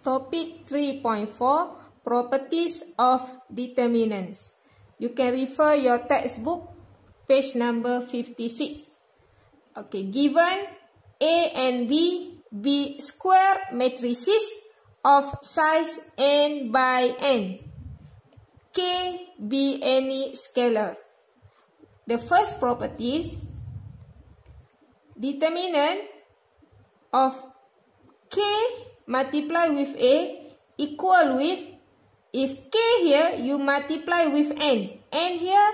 Topic 3.4 Properties of Determinants. You can refer your textbook, page number 56. Okay, given A and B be square matrices of size n by n, K be any scalar. The first property is determinant of K multiply with A equal with, if K here you multiply with n here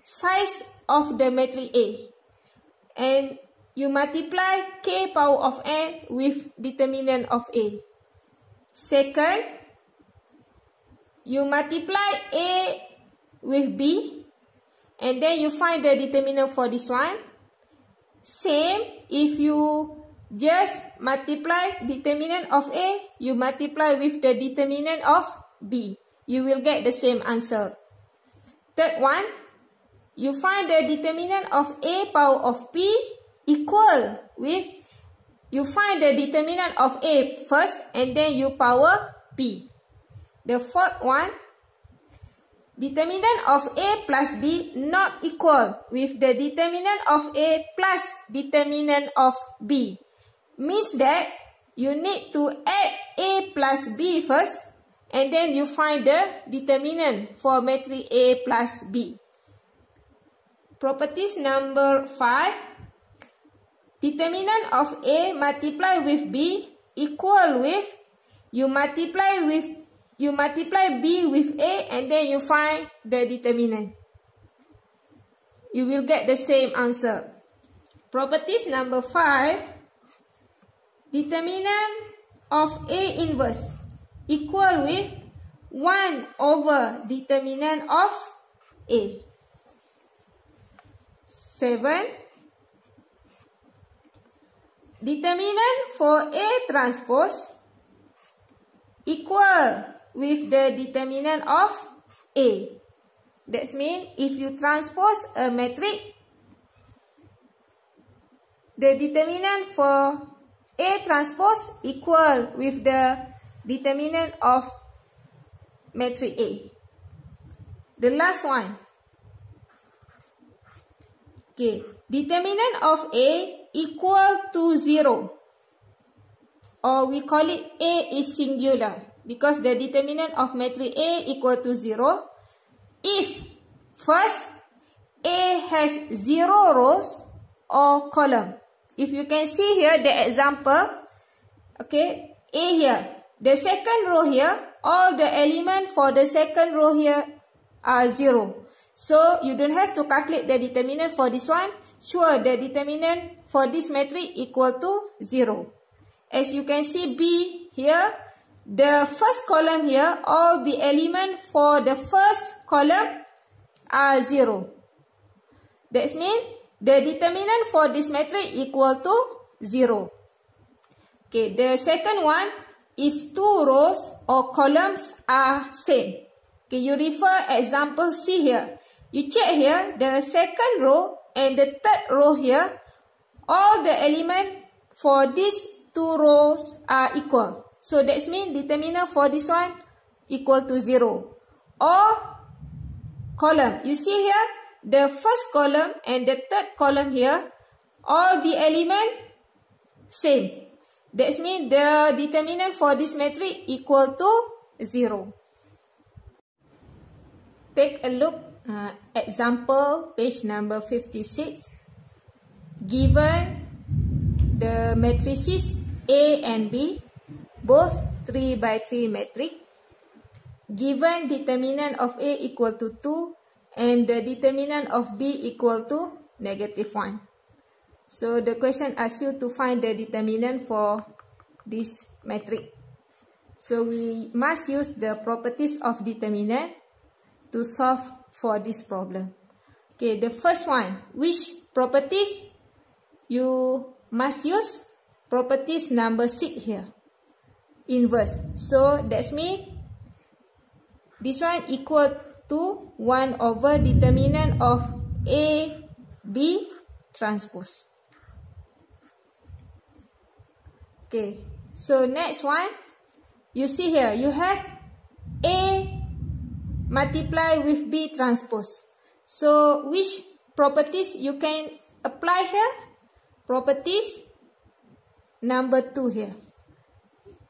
size of the matrix A, and you multiply K power of n with determinant of A. Second, you multiply A with B and then you find the determinant for this one. Same, if you just multiply determinant of A, you multiply with the determinant of B. You will get the same answer. Third one, you find the determinant of A power of P equal with, you find the determinant of A first and then you power P. The fourth one, determinant of A plus B not equal with the determinant of A plus determinant of B. Means that you need to add A plus B first and then you find the determinant for matrix A plus B. Properties number 5. Determinant of A multiply with B equal with, you multiply B with A and then you find the determinant. You will get the same answer. Properties number 5. Determinant of A inverse equal with 1 over determinant of A. 7. Determinant for A transpose equal with the determinant of A. That means if you transpose a matrix, the determinant for A transpose equal with the determinant of matrix A. The last one. Okay, determinant of A equal to 0, or we call it A is singular because the determinant of matrix A equal to 0 if first A has 0 rows or column. If you can see here the example, okay, A here, the second row here, all the elements for the second row here are 0. So you don't have to calculate the determinant for this one. Sure, the determinant for this matrix equal to 0. As you can see B here, the first column here, all the elements for the first column are 0. That means the determinant for this matrix equal to 0. Okay, the second one, if 2 rows or columns are same. Okay, you refer example C here. You check here, the second row and the third row here, all the elements for these 2 rows are equal. So that means determinant for this one equal to 0. Or column, you see here, the first column and the third column here, all the elements same. That means the determinant for this matrix equal to 0. Take a look, example, page number 56. Given the matrices A and B, both 3 by 3 matrix, given determinant of A equal to 2 and the determinant of B equal to -1. So the question asks you to find the determinant for this matrix. So we must use the properties of determinant to solve for this problem. Okay, the first one, which properties? You must use properties number 6 here. Inverse. So that's means this one equal to 1 over determinant of A, B transpose. Okay, so next one, you see here, you have A multiply with B transpose. So which properties you can apply here? Properties number 2 here.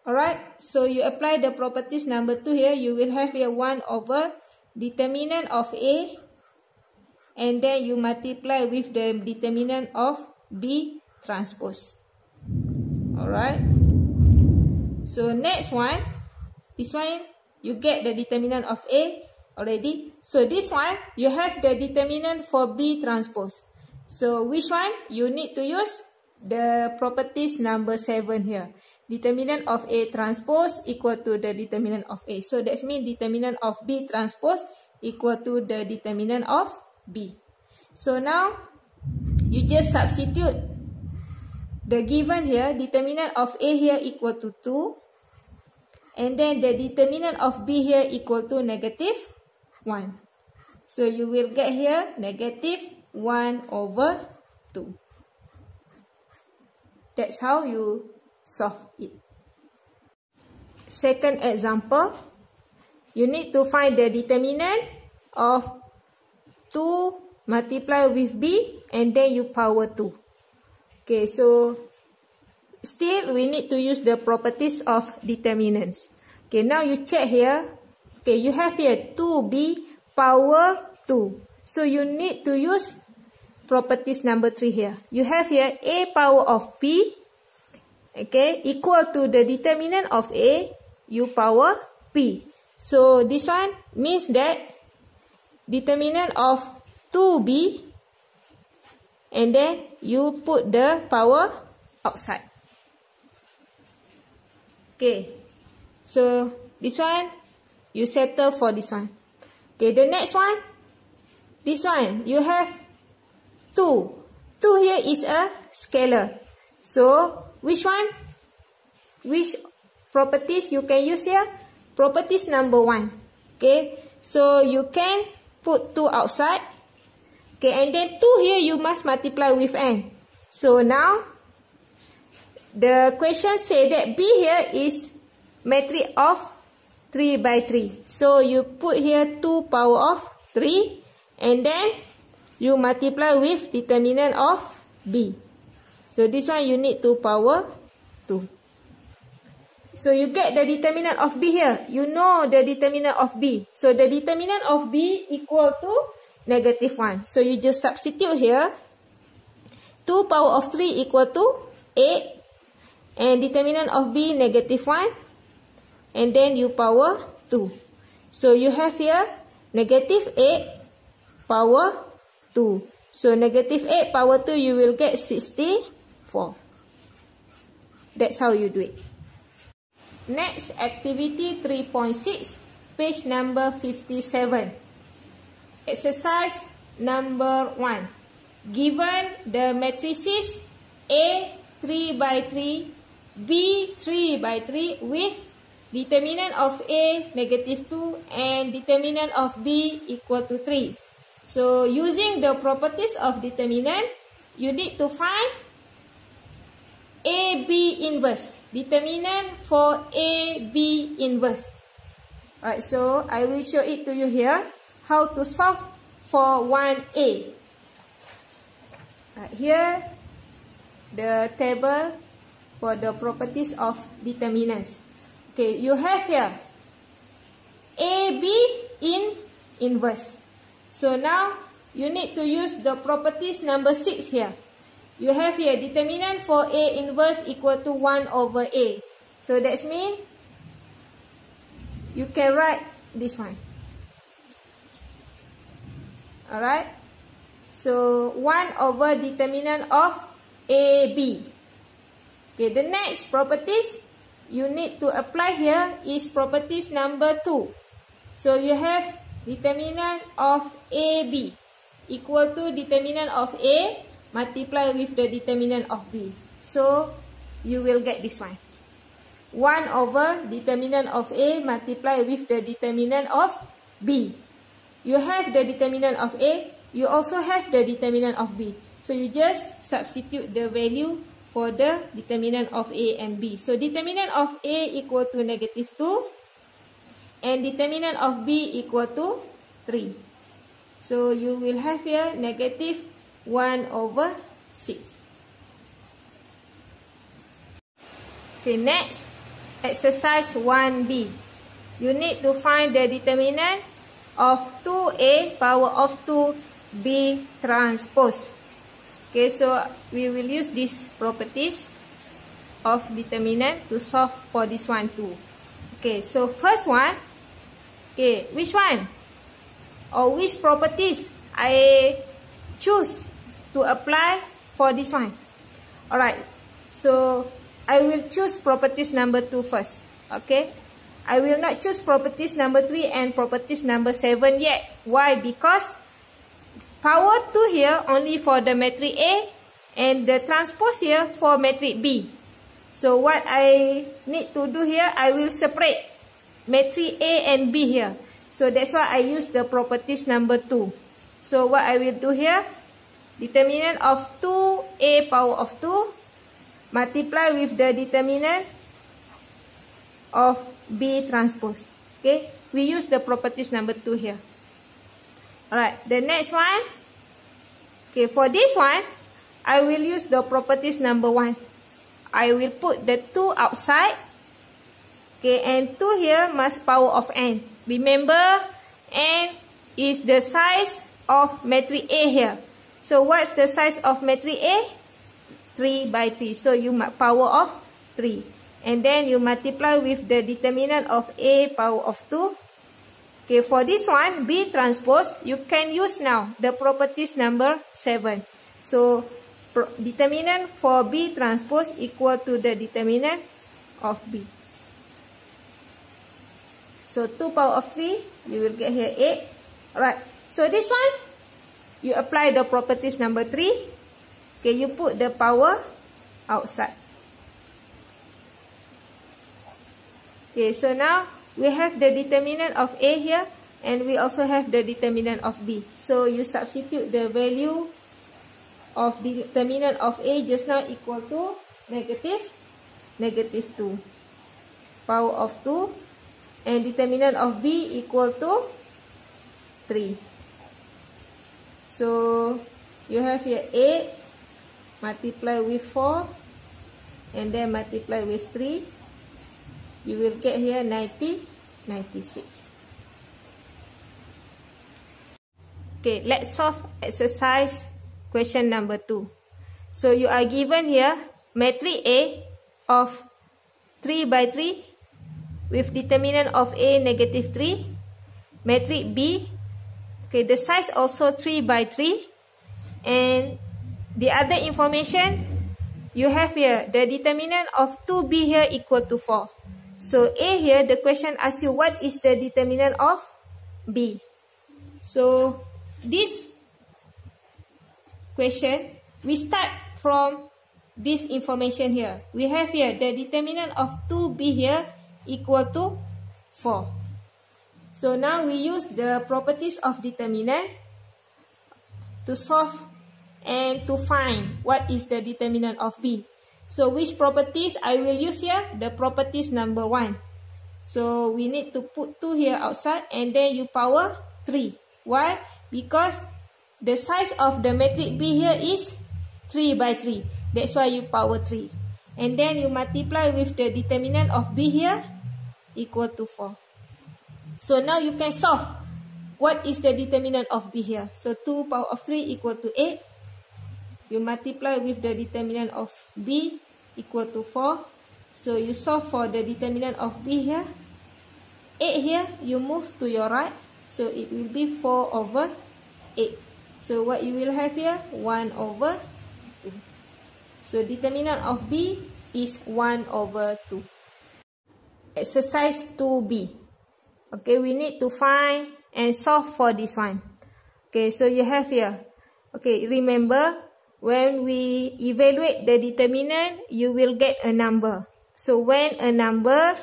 Alright, so you apply the properties number 2 here. You will have here 1 over determinant of A, and then you multiply with the determinant of B transpose. Alright, so next one, this one you get the determinant of A already. So this one you have the determinant for B transpose. So which one? You need to use the properties number 7 here. Determinant of A transpose equal to the determinant of A. So that means determinant of B transpose equal to the determinant of B. So now you just substitute the given here. Determinant of A here equal to 2. And then the determinant of B here equal to negative 1. So you will get here negative 1 over 2. That's how you solve it. Second example, you need to find the determinant of 2 multiply with B and then you power 2. Okay, so still we need to use the properties of determinants. Okay, now you check here. Okay, you have here 2B power 2. So you need to use properties number 3 here. You have here A power of B, okay, equal to the determinant of A, U power P. So this one means that determinant of 2B, and then you put the power outside. Okay, so this one you settle for this one. Okay, the next one, this one you have 2. 2 here is a scalar. So which one? Which properties you can use here? Properties number 1. Okay, so you can put 2 outside. Okay, and then 2 here you must multiply with n. So now the question say that B here is matrix of 3 by 3. So you put here 2 power of 3 and then you multiply with determinant of B. So this one you need 2 power 2. So you get the determinant of B here. You know the determinant of B. So the determinant of B equal to negative 1. So you just substitute here. 2 power of 3 equal to 8. And determinant of B negative 1. And then you power 2. So you have here negative 8 power 2. So negative 8 power 2 you will get 64. That's how you do it. Next, activity 3.6, page number 57. Exercise number 1. Given the matrices A 3 by 3, B 3 by 3 with determinant of A negative 2 and determinant of B equal to 3. So using the properties of determinant, you need to find AB inverse. Determinant for AB inverse. Alright, so I will show it to you here. How to solve for 1A. Right, here, the table for the properties of determinants. Okay, you have here AB in inverse. So now you need to use the properties number 6 here. You have here determinant for A inverse equal to 1 over A. So that means you can write this one. Alright. So 1 over determinant of AB. Okay, the next properties you need to apply here is properties number 2. So you have determinant of AB equal to determinant of A multiply with the determinant of B. So you will get this one. 1 over determinant of A multiply with the determinant of B. You have the determinant of A. You also have the determinant of B. So you just substitute the value for the determinant of A and B. So determinant of A equal to -2 and determinant of B equal to 3. So you will have here -1/6. Okay, next, exercise 1B. You need to find the determinant of 2A power of 2B transpose. Okay, so we will use these properties of determinant to solve for this one too. Okay, so first one, okay, which one? Or which properties I choose to apply for this one? Alright, so I will choose properties number 2 first. Okay, I will not choose properties number 3 and properties number 7 yet. Why? Because power 2 here only for the matrix A and the transpose here for matrix B. So what I need to do here, I will separate matrix A and B here. So that's why I use the properties number 2. So what I will do here, determinant of 2A power of 2 multiply with the determinant of B transpose. Okay, we use the properties number 2 here. Alright, the next one. Okay, for this one, I will use the properties number 1. I will put the 2 outside. Okay, and 2 here must power of n. Remember, n is the size of matrix A here. So what's the size of matrix A? 3 by 3. So you power of 3. And then you multiply with the determinant of A power of 2. Okay, for this one, B transpose, you can use now the properties number 7. So determinant for B transpose equal to the determinant of B. So 2 power of 3, you will get here 8. Alright, so this one, you apply the properties number 3. Okay, you put the power outside. Okay, so now we have the determinant of A here and we also have the determinant of B. So you substitute the value of the determinant of A just now equal to -2 power of 2 and determinant of B equal to 3. So you have here 8 multiply with 4 and then multiply with 3. You will get here 96. Okay, let's solve exercise question number 2. So you are given here matrix A of 3 by 3 with determinant of A -3. Matrix B, okay, the size also 3 by 3. And the other information, you have here the determinant of 2B here equal to 4. So A here, the question asks you what is the determinant of B. So this question, we start from this information here. We have here the determinant of 2B here equal to 4. So now we use the properties of determinant to solve and to find what is the determinant of B. So which properties I will use here? The properties number 1. So we need to put 2 here outside and then you power 3. Why? Because the size of the matrix B here is 3 by 3. That's why you power 3. And then you multiply with the determinant of B here equal to 4. So now you can solve what is the determinant of B here. So 2 power of 3 equal to 8. You multiply with the determinant of B equal to 4. So you solve for the determinant of B here. 8 here, you move to your right. So it will be 4/8. So what you will have here? 1/2. So determinant of B is 1/2. Exercise 2B. Okay, we need to find and solve for this one. Okay, so you have here. Okay, remember, when we evaluate the determinant, you will get a number. So when a number,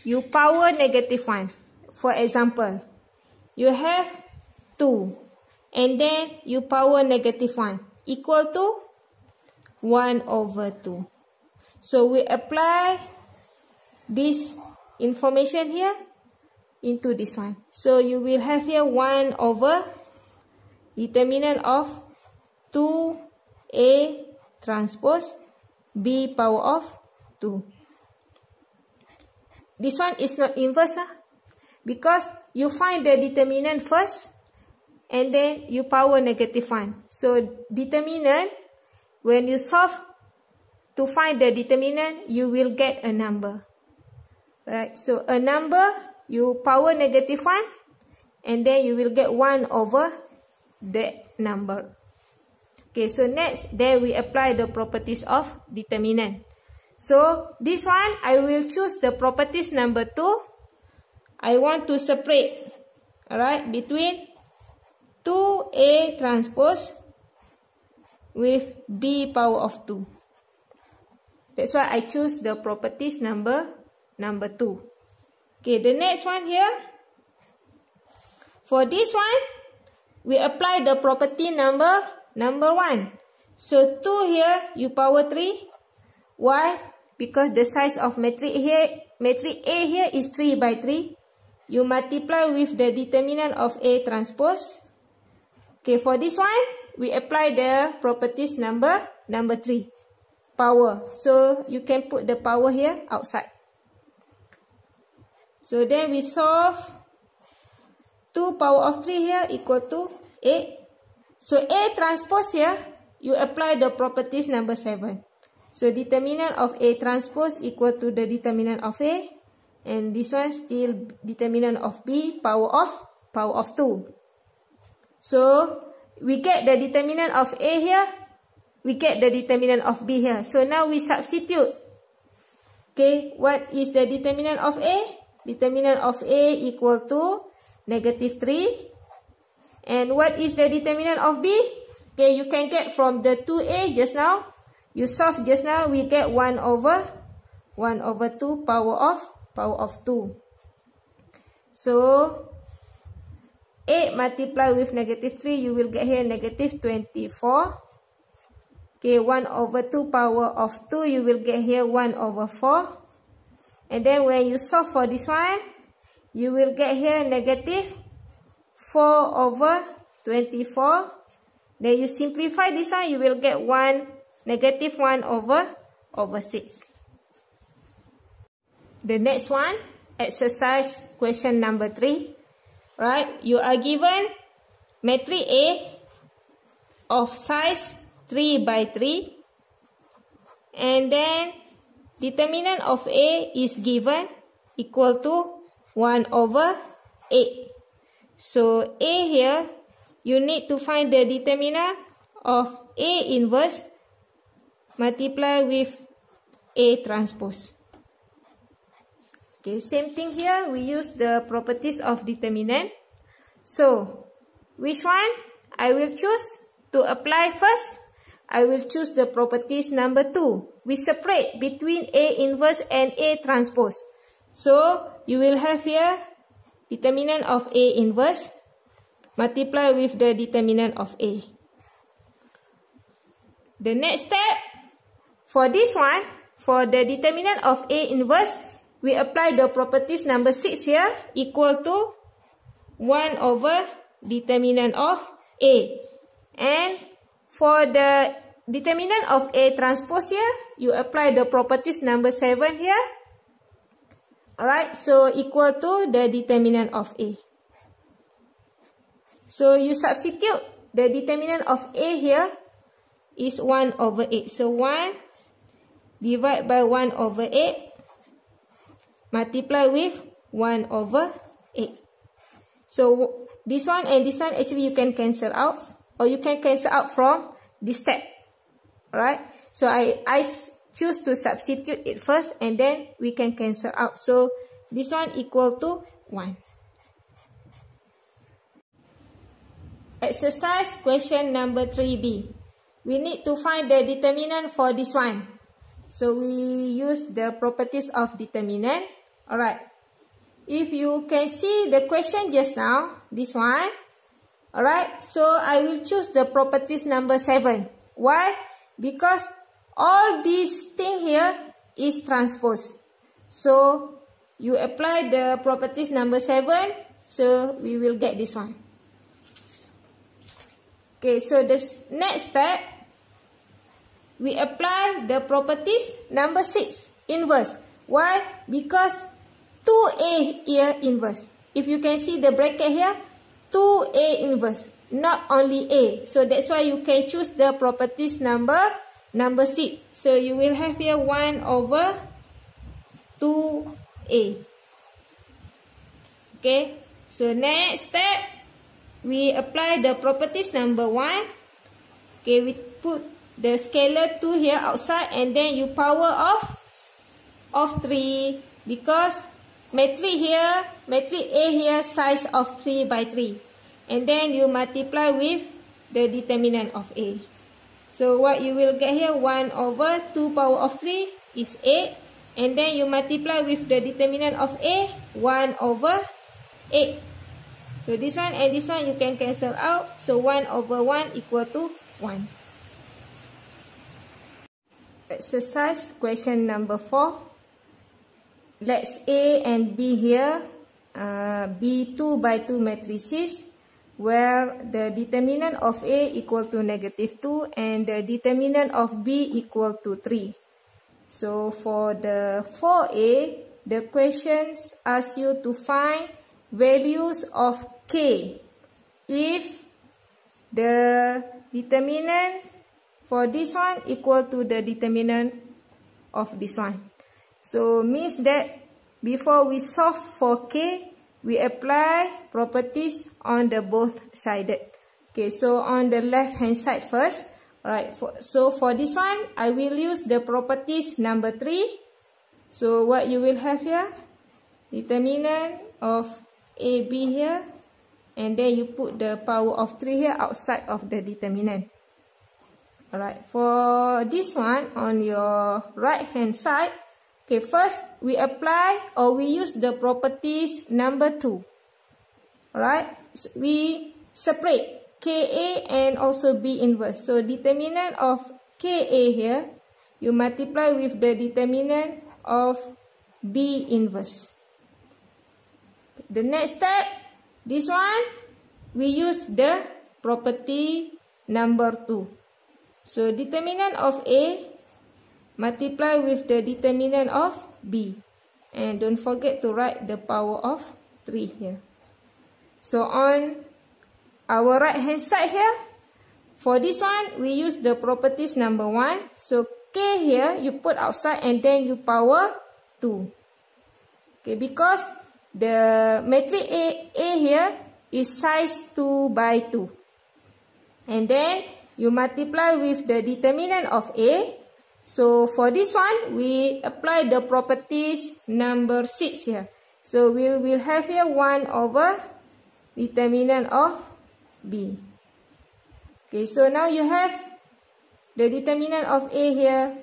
you power -1. For example, you have 2 and then you power -1 equal to 1 over 2. So we apply this information here into this one. So you will have here 1 over determinant of 2A transpose B power of 2. This one is not inverse, because you find the determinant first and then you power -1. So determinant, when you solve to find the determinant, you will get a number. Right? So a number, you power -1 and then you will get 1 over that number. Okay, so next, then we apply the properties of determinant. So this one, I will choose the properties number 2. I want to separate, alright, between 2A transpose with B power of 2. That's why I choose the properties number 2. Okay, the next one here. For this one, we apply the property number 1. So 2 here, you power 3. Why? Because the size of matrix A here is 3 by 3. You multiply with the determinant of A transpose. Okay, for this one, we apply the properties number 3. Power. So you can put the power here outside. So then we solve 2 power of 3 here equal to 8. So A transpose here, you apply the properties number 7. So determinant of A transpose equal to the determinant of A. And this one still determinant of B power of 2. So we get the determinant of A here. We get the determinant of B here. So now we substitute. Okay, what is the determinant of A? Determinant of A equal to -3. And what is the determinant of B? Okay, you can get from the 2A just now. You solve just now, we get 1 over 2 power of 2. So 8 multiplied with -3, you will get here -24. Okay, 1 over 2 power of 2, you will get here 1 over 4. And then when you solve for this one, you will get here -4 over 24. Then you simplify this one, you will get -1 over 6. The next one, exercise question number 3. Right, you are given matrix A of size 3 by 3. And then determinant of A is given equal to 1 over 8. So A here, you need to find the determinant of A inverse multiply with A transpose. Okay, same thing here, we use the properties of determinant. So, which one I will choose to apply first? I will choose the properties number 2. We separate between A inverse and A transpose. So, you will have here determinant of A inverse multiply with the determinant of A. The next step, for this one, for the determinant of A inverse, we apply the properties number 6 here equal to 1 over determinant of A. And for the determinant of A transpose here, you apply the properties number 7 here. Alright, so equal to the determinant of A. So you substitute the determinant of A here is 1 over 8. So 1 divided by 1 over 8 multiply with 1 over 8. So this one and this one actually you can cancel out, or you can cancel out from this step. Alright, so I choose to substitute it first and then we can cancel out. So this one equal to 1. Exercise question number 3B. We need to find the determinant for this one. So we use the properties of determinant. Alright. If you can see the question just now, this one. Alright. So I will choose the properties number 7. Why? Because all this thing here is transpose. So you apply the properties number 7, so we will get this one. Okay, so the next step, we apply the properties number 6, inverse. Why? Because 2A here inverse. If you can see the bracket here, 2A inverse, not only A. So that's why you can choose the properties number 6. So you will have here 1 over 2A. Okay, so next step, we apply the properties number 1. Okay, we put the scalar 2 here outside, and then you power of 3, because matrix A here size of 3 by 3. And then you multiply with the determinant of A. So what you will get here, 1 over 2 power of 3 is 8. And then you multiply with the determinant of A, 1 over 8. So this one and this one you can cancel out. So 1 over 1 equal to 1. Exercise question number 4. Let's A and B here be 2 by 2 matrices, where the determinant of A equal to -2 and the determinant of B equal to 3. So for the 4A, the questions ask you to find values of K if the determinant for this one equal to the determinant of this one. So means that before we solve for K, we apply properties on the both sided. Okay, so on the left hand side first. Alright, so for this one, I will use the properties number 3. So what you will have here, determinant of A, B here, and then you put the power of 3 here outside of the determinant. Alright, for this one on your right hand side, okay, first we apply or we use the properties number 2. Alright, so we separate KA and also B inverse. So determinant of KA here, you multiply with the determinant of B inverse. The next step, this one, we use the property number 2. So determinant of A multiply with the determinant of B. And don't forget to write the power of 3 here. So on our right hand side here, for this one, we use the properties number 1. So K here, you put outside and then you power 2. Okay, because the matrix A here is size 2 by 2. And then you multiply with the determinant of A. So for this one, we apply the properties number 6 here. So we'll have here 1 over determinant of B. Okay, so now you have the determinant of A here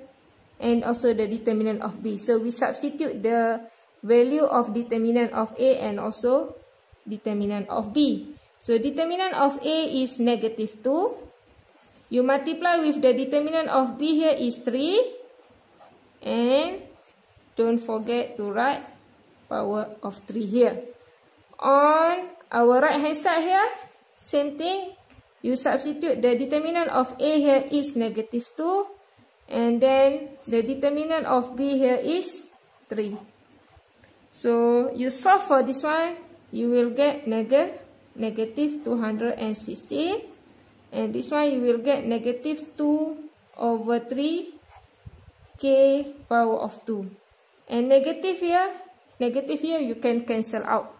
and also the determinant of B. So we substitute the value of determinant of A and also determinant of B. So determinant of A is -2. You multiply with the determinant of B here is 3. And don't forget to write power of 3 here. On our right hand side here, same thing. You substitute the determinant of A here is -2. And then the determinant of B here is 3. So you solve for this one, you will get -216. And this one you will get -2 over 3 K power of 2. And negative here you can cancel out.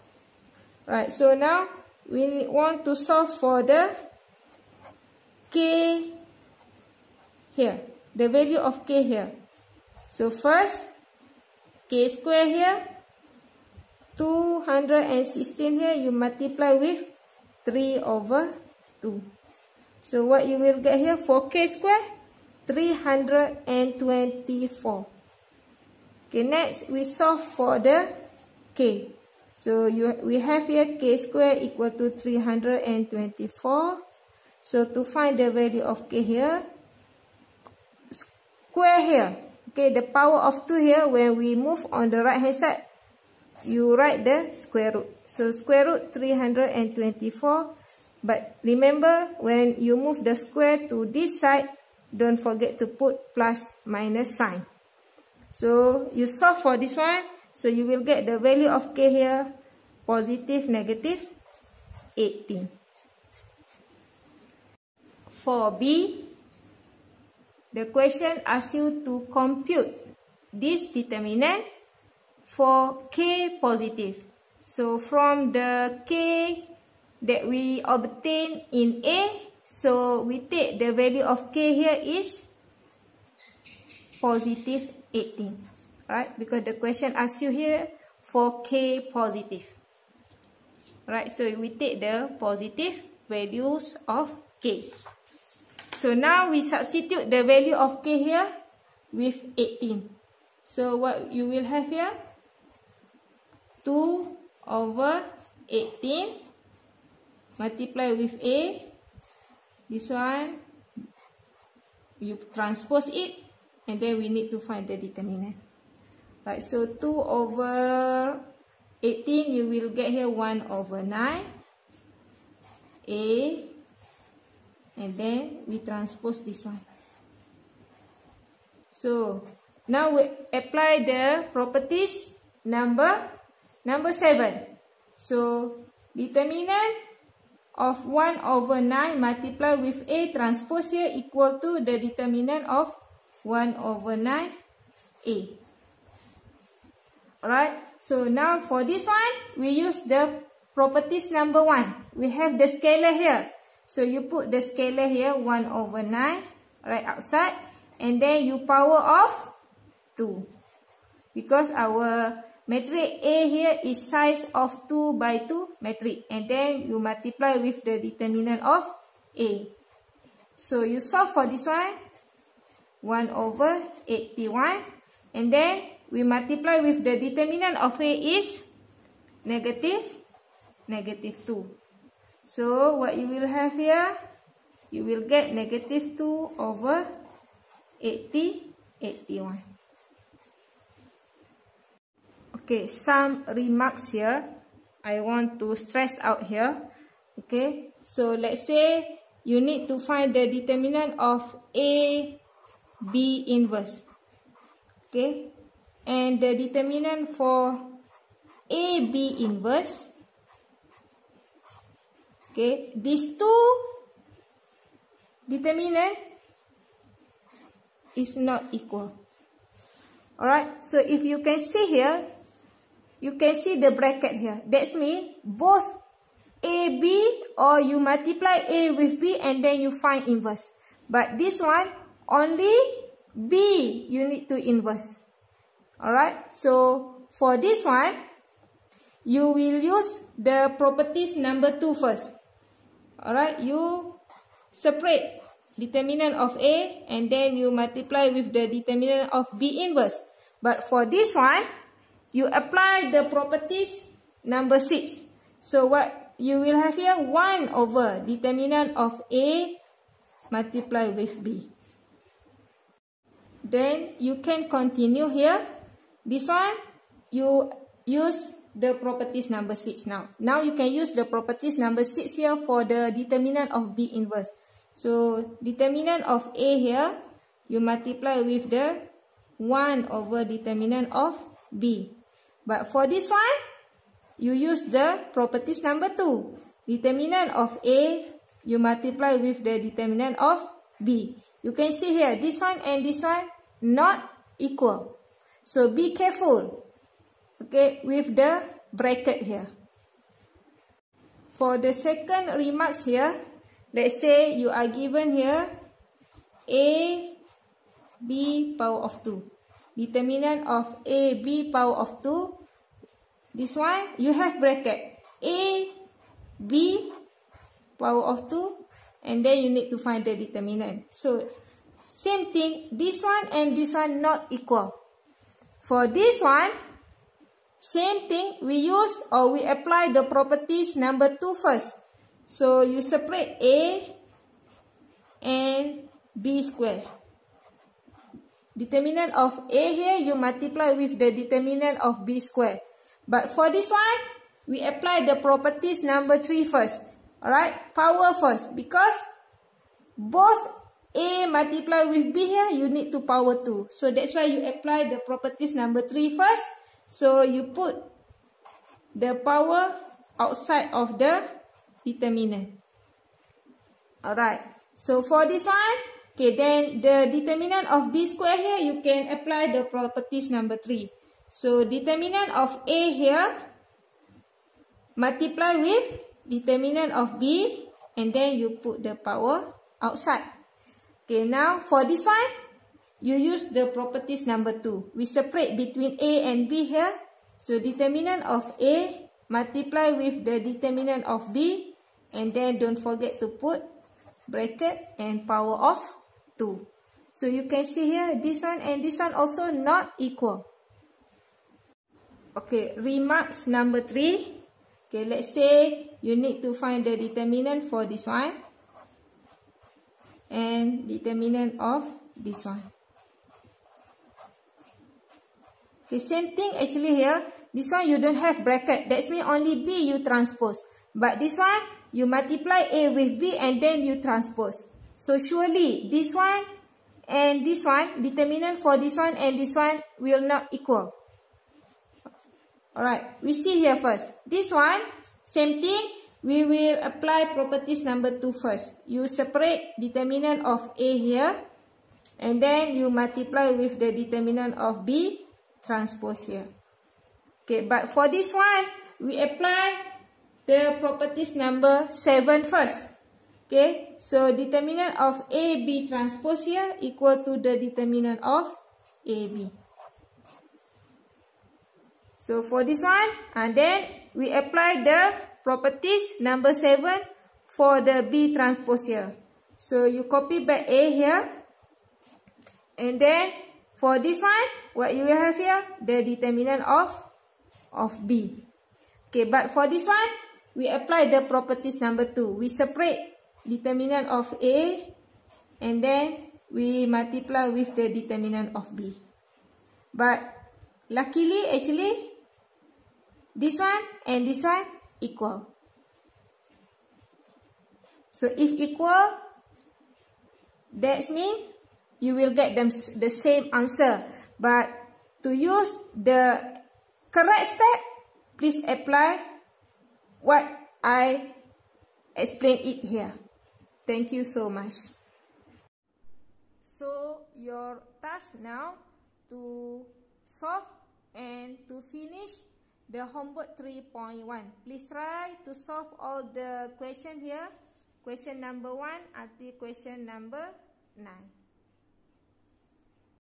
Right, so now we want to solve for the K here, the value of K here. So first, K square here, 216 here, you multiply with 3 over 2. So what you will get here for K square? 324. Okay, next we solve for the K. So we have here K square equal to 324. So to find the value of K here, square here. Okay, the power of 2 here, when we move on the right hand side, you write the square root. So square root 324. But remember, when you move the square to this side, don't forget to put plus minus sign. So you solve for this one. So you will get the value of k here, positive, negative 18. For B, the question asks you to compute this determinant for k positive. So from the k that we obtain in A, so we take the value of k here is positive 18, right? Because the question asks you here for k positive, right? So we take the positive values of k. So now we substitute the value of k here with 18. So what you will have here? 2 over 18 multiply with A. This one, you transpose it, and then we need to find the determinant. Right, so 2 over 18, you will get here 1 over 9. A, and then we transpose this one. So now we apply the properties number 7. So determinant of 1 over 9 multiplied with A transpose here equal to the determinant of 1 over 9A. Alright, so now for this one, we use the properties number 1. We have the scalar here. So you put the scalar here, 1 over 9, right outside. And then you power of 2. Because our matrix A here is size of 2 by 2 matrix. And then you multiply with the determinant of A. So you solve for this one. 1 over 81. And then we multiply with the determinant of A is negative 2. So what you will have here? You will get negative 2 over 81. Okay, some remarks here I want to stress out here. Okay, so let's say you need to find the determinant of A, B inverse. Okay, and the determinant for A, B inverse. Okay, these two determinant is not equal. Alright, so if you can see here, you can see the bracket here. That means both A, B, or you multiply A with B and then you find inverse. But this one, only B you need to inverse. Alright, so for this one, you will use the properties number 2 first. Alright, you separate determinant of A and then you multiply with the determinant of B inverse. But for this one, you apply the properties number 6. So what you will have here, 1 over determinant of A multiply with B. Then you can continue here. This one, you use the properties number 6 now. Now you can use the properties number 6 here for the determinant of B inverse. So determinant of A here, you multiply with the 1 over determinant of B. But for this one, you use the properties number 2. Determinant of A, you multiply with the determinant of B. You can see here, this one and this one not equal. So be careful, okay, with the bracket here. For the second remarks here, let's say you are given here A, B power of 2. Determinant of A, B power of 2. This one, you have bracket A, B power of 2. And then you need to find the determinant. So, same thing, this one and this one not equal. For this one, same thing, we use or we apply the properties number 2 first. So, you separate A and B square. determinant of A here, you multiply with the determinant of B square. But for this one, we apply the properties number 3 first. Alright, power first. Because both A multiply with B here, you need to power 2. So that's why you apply the properties number 3 first. So you put the power outside of the determinant. Alright, so for this one, okay, then the determinant of B square here, you can apply the properties number 3. So determinant of A here, multiply with determinant of B, and then you put the power outside. Okay, now for this one, you use the properties number 2. We separate between A and B here. So determinant of A, multiply with the determinant of B, and then don't forget to put bracket and power of 2. So you can see here, this one and this one also not equal. Okay, remarks number 3. Okay, let's say you need to find the determinant for this one and determinant of this one. Okay, same thing actually here. This one you don't have bracket. That means only B you transpose. But this one, you multiply A with B and then you transpose. So surely this one and this one, determinant for this one and this one will not equal. Alright, we see here first. This one, same thing, we will apply properties number 2 first. You separate determinant of A here and then you multiply with the determinant of B transpose here. Okay, but for this one, we apply the properties number 7 first. Okay, so determinant of AB transpose here equal to the determinant of AB. So for this one, and then we apply the properties number 7 for the B transpose here. So you copy back A here. And then for this one, what you will have here? The determinant of B. Okay, but for this one, we apply the properties number 2. We separate determinant of A and then we multiply with the determinant of B. But luckily, actually, this one and this one equal. So if equal, that means you will get them the same answer. But to use the correct step, please apply what I explained it here. Thank you so much. So your task now to solve and to finish the homework 3.1. Please try to solve all the question here. Question number 1 until question number 9.